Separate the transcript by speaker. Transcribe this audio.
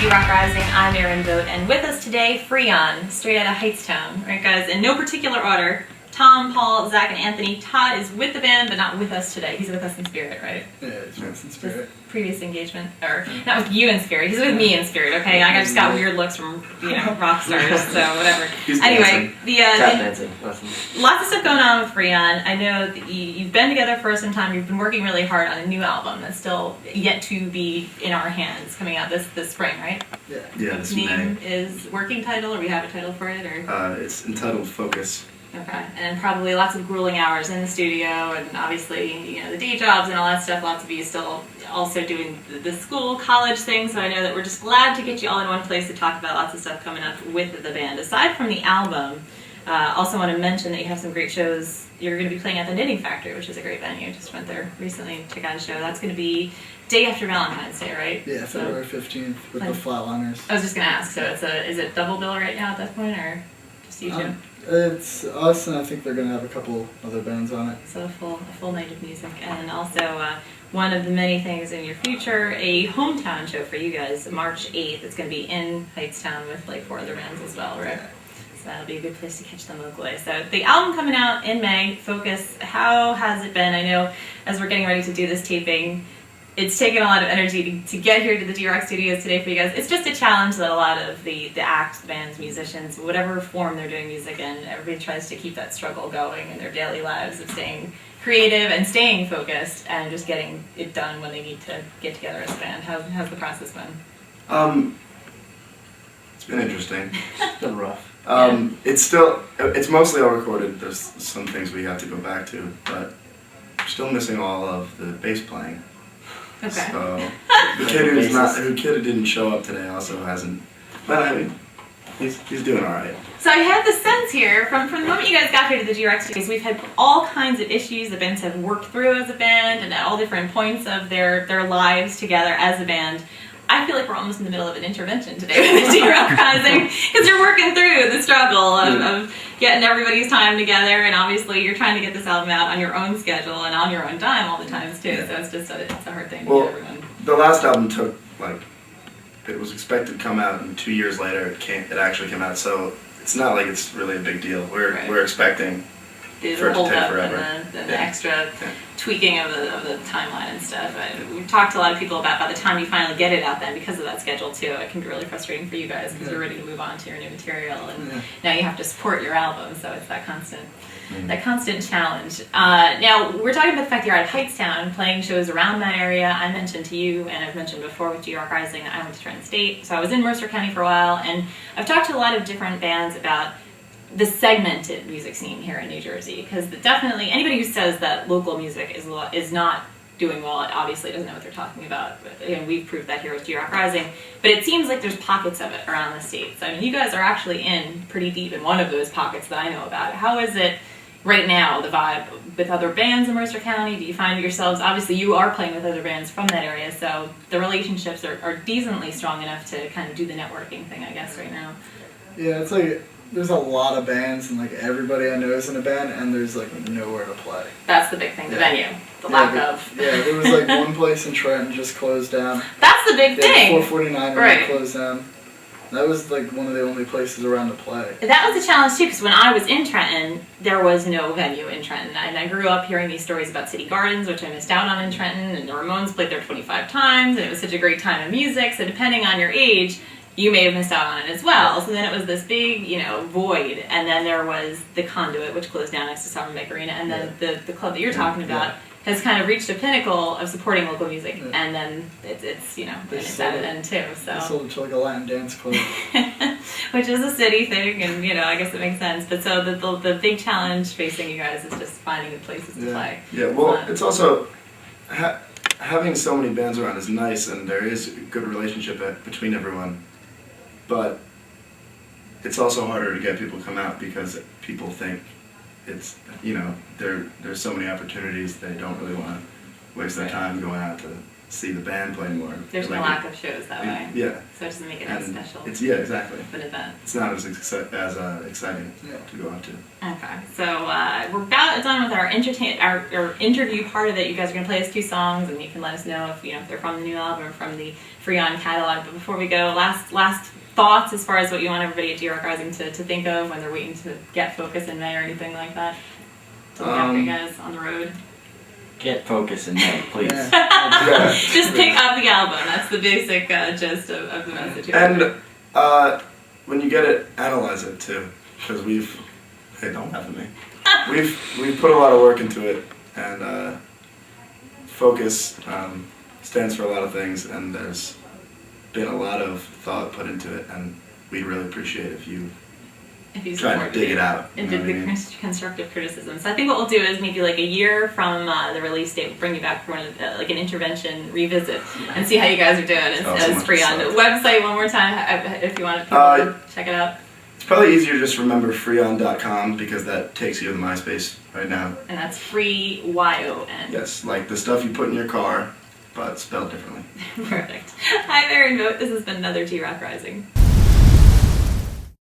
Speaker 1: Rock Rising. I'm Erin Vogt, and with us today, Freon, straight out of Hightstown. Right, guys, in no particular order. Tom, Paul, Zach, and Anthony. Todd is with the band, but not with us today. He's with us in spirit, right?
Speaker 2: Yeah, he's with us in spirit.
Speaker 1: Just previous engagement, or not with you in spirit. He's with me in spirit. Okay, I just got weird looks from rock stars, so whatever. Anyway,
Speaker 3: dancing.
Speaker 1: Lots of stuff going on with Freon. I know that you've been together for some time. You've been working really hard on a new album that's still yet to be in our hands, coming out this spring, right?
Speaker 2: Yeah.
Speaker 4: Yeah, this
Speaker 1: name
Speaker 4: May.
Speaker 1: is working title, or we have a title for it, or?
Speaker 4: It's entitled Focus.
Speaker 1: Okay, and probably lots of grueling hours in the studio, and obviously, the day jobs and all that stuff. Lots of you still also doing the school, college thing. So I know that we're just glad to get you all in one place to talk about lots of stuff coming up with the band. Aside from the album, also want to mention that you have some great shows. You're going to be playing at the Knitting Factory, which is a great venue. Just went there recently to check out a show. That's going to be day after Valentine's Day, right?
Speaker 2: Yeah, February 15th with the Flatliners.
Speaker 1: I was just going to ask. So is it double bill right now at that point, or just you two?
Speaker 2: It's us, and I think they're going to have a couple other bands on it.
Speaker 1: So a full night of music, and also one of the many things in your future, a hometown show for you guys, March 8th. It's going to be in Hightstown with like 4 other bands as well, right?
Speaker 2: Yeah.
Speaker 1: So that'll be a good place to catch them locally. So the album coming out in May, Focus. How has it been? I know as we're getting ready to do this taping, it's taken a lot of energy to get here to the D-Rock studios today for you guys. It's just a challenge that a lot of the acts, bands, musicians, whatever form they're doing music in, everybody tries to keep that struggle going in their daily lives of staying creative and staying focused and just getting it done when they need to get together as a band. How's the process been?
Speaker 4: It's been interesting.
Speaker 3: It's been rough.
Speaker 4: It's mostly all recorded. There's some things we have to go back to, but we're still missing all of the bass playing.
Speaker 1: Okay.
Speaker 4: So the kid who didn't show up today also hasn't. But I mean, he's doing all right.
Speaker 1: So I have the sense here from the moment you guys got here to the G-Rex studios, we've had all kinds of issues the bands have worked through as a band and at all different points of their lives together as a band. I feel like we're almost in the middle of an intervention today with the D-Rock Rising, because you're working through the struggle of getting everybody's time together, and obviously you're trying to get this album out on your own schedule and on your own time all the times too. Yeah. So it's just it's a hard thing to get everyone.
Speaker 4: The last album took it was expected to come out, and 2 years later it actually came out. So it's not like it's really a big deal. We're expecting
Speaker 1: the
Speaker 4: for it to
Speaker 1: hold
Speaker 4: take
Speaker 1: up
Speaker 4: forever.
Speaker 1: And the extra tweaking of the timeline and stuff. We've talked to a lot of people about by the time you finally get it out then, because of that schedule too, it can be really frustrating for you guys because you're ready to move on to your new material, and now you have to support your album, so it's that constant challenge. Now, we're talking about the fact you're at Hightstown playing shows around that area. I mentioned to you, and I've mentioned before with G-Rock Rising, I went to Trenton State, so I was in Mercer County for a while, and I've talked to a lot of different bands about the segmented music scene here in New Jersey, because definitely anybody who says that local music is not doing well, it obviously doesn't know what they're talking about. But, we've proved that here with G-Rock Rising, but it seems like there's pockets of it around the state. So I mean, you guys are actually in pretty deep in one of those pockets that I know about. How is it right now, the vibe with other bands in Mercer County? Do you find yourselves, obviously you are playing with other bands from that area, so the relationships are decently strong enough to kind of do the networking thing, I guess, right now?
Speaker 2: Yeah, it's like there's a lot of bands, and like everybody I know is in a band, and there's like nowhere to play.
Speaker 1: That's the big thing, the venue, the lack of.
Speaker 2: Yeah, there was like one place in Trenton just closed down.
Speaker 1: That's the big thing.
Speaker 2: 449
Speaker 1: right.
Speaker 2: Closed down. That was like one of the only places around to play.
Speaker 1: That was a challenge too, because when I was in Trenton, there was no venue in Trenton. And I grew up hearing these stories about City Gardens, which I missed out on in Trenton, and the Ramones played there 25 times, and it was such a great time of music. So depending on your age, you may have missed out on it as well. So then it was this big, void, and then there was the Conduit, which closed down next to Summer Make Arena, and then the club that you're talking about has kind of reached a pinnacle of supporting local music, and then it's it's at an end too. So
Speaker 2: they sold it to like a Latin dance club,
Speaker 1: which is a city thing, and I guess it makes sense. But so the big challenge facing you guys is just finding the places to play.
Speaker 4: Yeah, well, it's also having so many bands around is nice, and there is a good relationship between everyone. But it's also harder to get people to come out because people think it's, there's so many opportunities they don't really want waste their time going out to see the band play more.
Speaker 1: There's no
Speaker 4: Like,
Speaker 1: lack of shows that way.
Speaker 4: Yeah.
Speaker 1: So it doesn't make it as
Speaker 4: And
Speaker 1: special
Speaker 4: it's exactly.
Speaker 1: of an event.
Speaker 4: It's not as exciting to go out to.
Speaker 1: Okay, so we're about done with our our interview part of it. You guys are gonna play us 2 songs, and you can let us know if if they're from the new album or from the Freon catalog. But before we go, last thoughts as far as what you want everybody at D-Rock Rising to think of when they're waiting to get Focus in May or anything like that. To look after you guys on the road.
Speaker 3: Get Focus in May, please.
Speaker 4: Yeah.
Speaker 1: Just pick up the album. That's the basic gist of the message here.
Speaker 4: And when you get it, analyze it too, because hey, don't laugh at me. We've put a lot of work into it, and Focus stands for a lot of things, and there's been a lot of thought put into it, and we'd really appreciate if you try to dig it out.
Speaker 1: And did the constructive criticism. So I think what we'll do is maybe like a year from the release date, we'll bring you back for one of like an intervention revisit and see how you guys are doing as Freon. Website one more time if you want people to check it out.
Speaker 4: It's probably easier to just remember freon.com because that takes you to the MySpace right now.
Speaker 1: And that's FreeYON.
Speaker 4: Yes, like the stuff you put in your car, but spelled differently.
Speaker 1: Perfect. I'm Erin Vogt. This has been another D-Rock Rising.